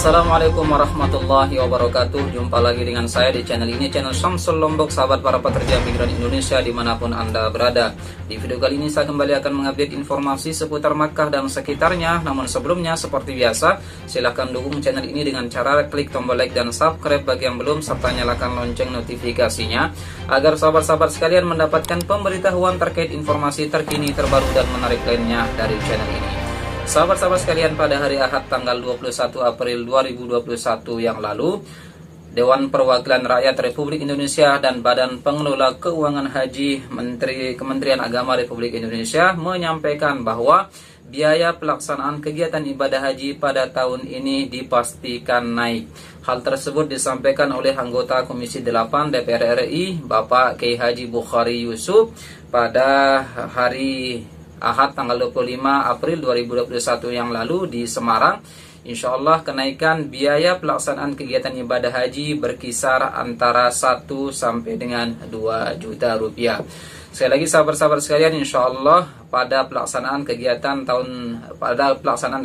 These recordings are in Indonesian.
Assalamualaikum warahmatullahi wabarakatuh. Jumpa lagi dengan saya di channel ini, channel Syamsul Lombok, sahabat para pekerja migran Indonesia dimanapun Anda berada. Di video kali ini saya kembali akan mengupdate informasi seputar Makkah dan sekitarnya. Namun sebelumnya, seperti biasa, silahkan dukung channel ini dengan cara klik tombol like dan subscribe bagi yang belum, serta nyalakan lonceng notifikasinya agar sahabat-sahabat sekalian mendapatkan pemberitahuan terkait informasi terkini, terbaru, dan menarik lainnya dari channel ini. Sahabat-sahabat sekalian, pada hari Ahad tanggal 21 April 2021 yang lalu, Dewan Perwakilan Rakyat Republik Indonesia dan Badan Pengelola Keuangan Haji Kementerian Agama Republik Indonesia menyampaikan bahwa biaya pelaksanaan kegiatan ibadah haji pada tahun ini dipastikan naik. Hal tersebut disampaikan oleh anggota Komisi 8 DPR RI, Bapak Kiai Haji Bukhari Yusuf, pada hari Ahad tanggal 25 April 2021 yang lalu di Semarang. Insya Allah kenaikan biaya pelaksanaan kegiatan ibadah haji berkisar antara 1 sampai dengan 2 juta rupiah. Sekali lagi sahabat-sahabat sekalian, insya Allah pada pelaksanaan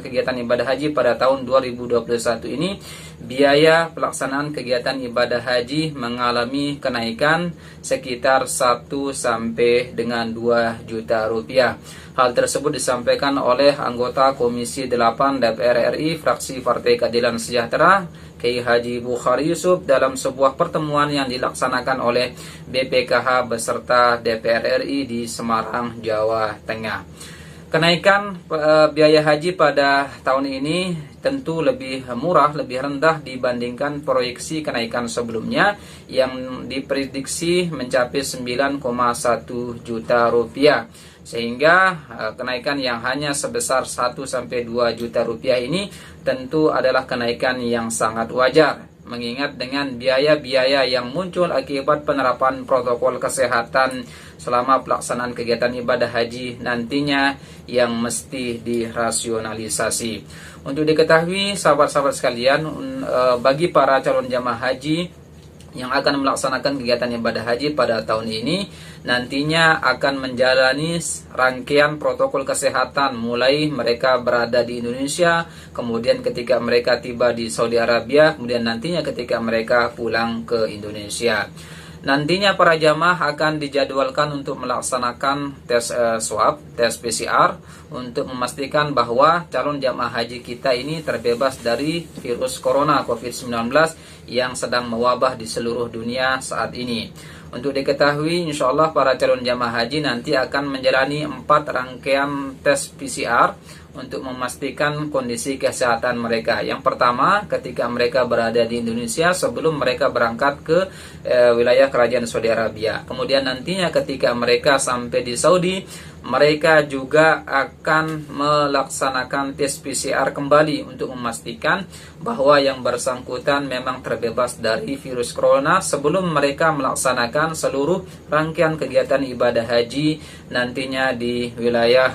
kegiatan ibadah haji pada tahun 2021 ini, biaya pelaksanaan kegiatan ibadah haji mengalami kenaikan sekitar 1 sampai dengan 2 juta rupiah. Hal tersebut disampaikan oleh anggota Komisi 8 DPR RI fraksi Partai Keadilan Sejahtera, Kiai Haji Bukhari Yusuf, dalam sebuah pertemuan yang dilaksanakan oleh BPKH beserta DPR RI di Semarang, Jawa Tengah. Kenaikan biaya haji pada tahun ini tentu lebih murah, lebih rendah dibandingkan proyeksi kenaikan sebelumnya yang diprediksi mencapai 9,1 juta rupiah. Sehingga kenaikan yang hanya sebesar 1 sampai 2 juta rupiah ini tentu adalah kenaikan yang sangat wajar, mengingat dengan biaya-biaya yang muncul akibat penerapan protokol kesehatan selama pelaksanaan kegiatan ibadah haji nantinya yang mesti dirasionalisasi. Untuk diketahui sahabat-sahabat sekalian, bagi para calon jamaah haji yang akan melaksanakan kegiatan ibadah haji pada tahun ini, nantinya akan menjalani rangkaian protokol kesehatan mulai mereka berada di Indonesia, kemudian ketika mereka tiba di Saudi Arabia, kemudian nantinya ketika mereka pulang ke Indonesia. Nantinya para jamaah akan dijadwalkan untuk melaksanakan tes swab, tes PCR, untuk memastikan bahwa calon jamaah haji kita ini terbebas dari virus corona COVID-19 yang sedang mewabah di seluruh dunia saat ini. Untuk diketahui, insya Allah para calon jamaah haji nanti akan menjalani 4 rangkaian tes PCR untuk memastikan kondisi kesehatan mereka. Yang pertama, ketika mereka berada di Indonesia sebelum mereka berangkat ke wilayah Kerajaan Saudi Arabia. Kemudian nantinya ketika mereka sampai di Saudi, mereka juga akan melaksanakan tes PCR kembali untuk memastikan bahwa yang bersangkutan memang terbebas dari virus corona sebelum mereka melaksanakan seluruh rangkaian kegiatan ibadah haji nantinya di wilayah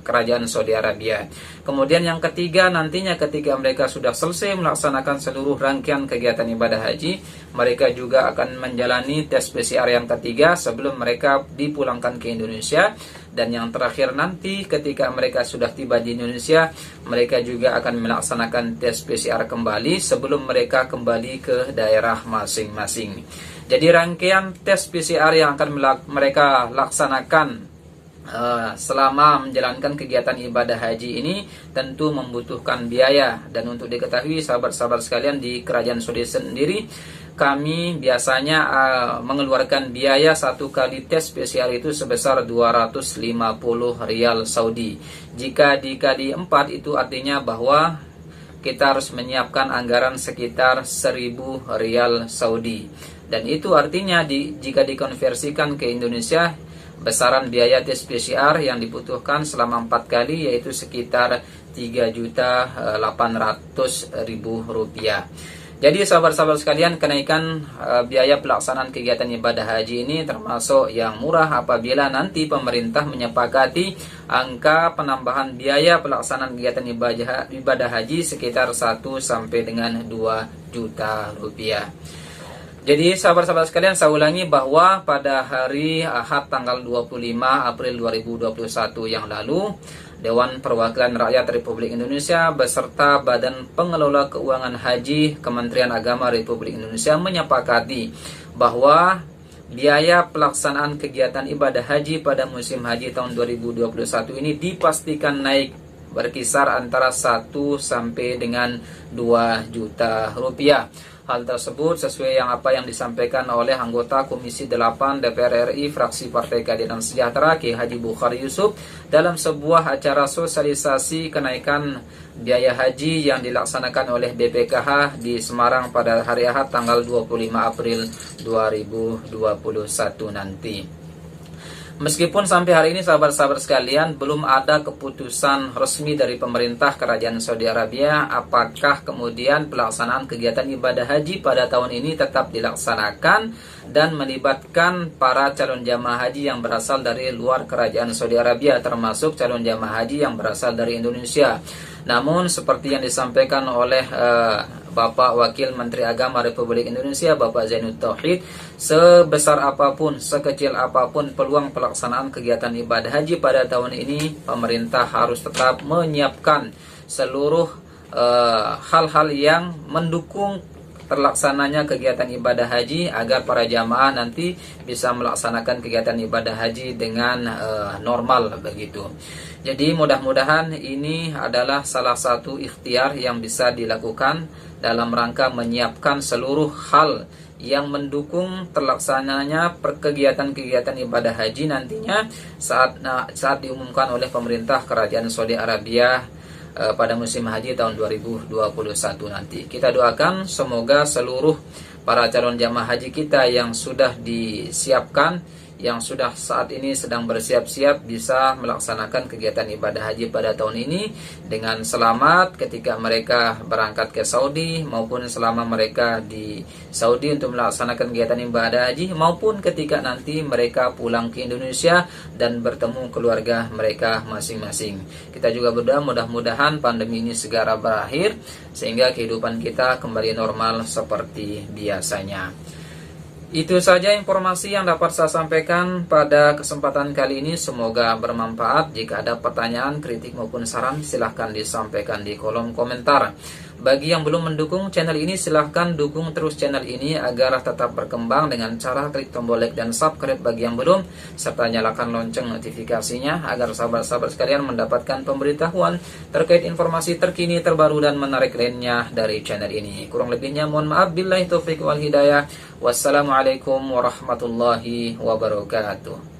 Kerajaan Saudi Arabia. Kemudian yang ketiga, nantinya ketika mereka sudah selesai melaksanakan seluruh rangkaian kegiatan ibadah haji, mereka juga akan menjalani tes PCR yang ketiga sebelum mereka dipulangkan ke Indonesia. Dan yang terakhir nanti ketika mereka sudah tiba di Indonesia, mereka juga akan melaksanakan tes PCR kembali sebelum mereka kembali ke daerah masing-masing. Jadi rangkaian tes PCR yang akan mereka laksanakan selama menjalankan kegiatan ibadah haji ini tentu membutuhkan biaya. Dan untuk diketahui sahabat-sahabat sekalian, di Kerajaan Saudi sendiri kami biasanya mengeluarkan biaya 1 kali tes PCR itu sebesar 250 rial Saudi. Jika dikali 4 itu artinya bahwa kita harus menyiapkan anggaran sekitar 1000 rial Saudi. Dan itu artinya jika dikonversikan ke Indonesia, besaran biaya tes PCR yang dibutuhkan selama 4 kali yaitu sekitar 3.800.000 rupiah. Jadi sahabat-sahabat sekalian, kenaikan biaya pelaksanaan kegiatan ibadah haji ini termasuk yang murah apabila nanti pemerintah menyepakati angka penambahan biaya pelaksanaan kegiatan ibadah haji sekitar 1 sampai dengan 2 juta rupiah. Jadi sahabat-sahabat sekalian, saya ulangi bahwa pada hari Ahad tanggal 25 April 2021 yang lalu, Dewan Perwakilan Rakyat Republik Indonesia beserta Badan Pengelola Keuangan Haji Kementerian Agama Republik Indonesia menyepakati bahwa biaya pelaksanaan kegiatan ibadah haji pada musim haji tahun 2021 ini dipastikan naik berkisar antara 1 sampai dengan 2 juta rupiah. Hal tersebut sesuai yang disampaikan oleh anggota Komisi 8 DPR RI fraksi Partai Keadilan Sejahtera Kiai Haji Bukhari Yusuf dalam sebuah acara sosialisasi kenaikan biaya haji yang dilaksanakan oleh BPKH di Semarang pada hari Ahad tanggal 25 April 2021 nanti. Meskipun sampai hari ini sahabat-sahabat sekalian belum ada keputusan resmi dari pemerintah Kerajaan Saudi Arabia apakah kemudian pelaksanaan kegiatan ibadah haji pada tahun ini tetap dilaksanakan dan melibatkan para calon jamaah haji yang berasal dari luar Kerajaan Saudi Arabia termasuk calon jamaah haji yang berasal dari Indonesia. Namun seperti yang disampaikan oleh Bapak Wakil Menteri Agama Republik Indonesia Bapak Zainud Tauhid, sebesar apapun, sekecil apapun peluang pelaksanaan kegiatan ibadah haji pada tahun ini, pemerintah harus tetap menyiapkan seluruh hal-hal yang mendukung terlaksananya kegiatan ibadah haji agar para jamaah nanti bisa melaksanakan kegiatan ibadah haji dengan normal begitu. Jadi mudah-mudahan ini adalah salah satu ikhtiar yang bisa dilakukan dalam rangka menyiapkan seluruh hal yang mendukung terlaksananya kegiatan-kegiatan ibadah haji nantinya saat diumumkan oleh pemerintah Kerajaan Saudi Arabia pada musim haji tahun 2021 nanti. Kita doakan semoga seluruh para calon jamaah haji kita yang sudah disiapkan, yang sudah saat ini sedang bersiap-siap bisa melaksanakan kegiatan ibadah haji pada tahun ini dengan selamat ketika mereka berangkat ke Saudi maupun selama mereka di Saudi untuk melaksanakan kegiatan ibadah haji maupun ketika nanti mereka pulang ke Indonesia dan bertemu keluarga mereka masing-masing. Kita juga berdoa mudah-mudahan pandemi ini segera berakhir sehingga kehidupan kita kembali normal seperti biasanya. Itu saja informasi yang dapat saya sampaikan pada kesempatan kali ini. Semoga bermanfaat. Jika ada pertanyaan, kritik maupun saran, silahkan disampaikan di kolom komentar. Bagi yang belum mendukung channel ini, silahkan dukung terus channel ini agar tetap berkembang dengan cara klik tombol like dan subscribe bagi yang belum, serta nyalakan lonceng notifikasinya agar sahabat-sahabat sekalian mendapatkan pemberitahuan terkait informasi terkini, terbaru, dan menarik lainnya dari channel ini. Kurang lebihnya mohon maaf. Billahi taufiq wal hidayah. Wassalamualaikum warahmatullahi wabarakatuh.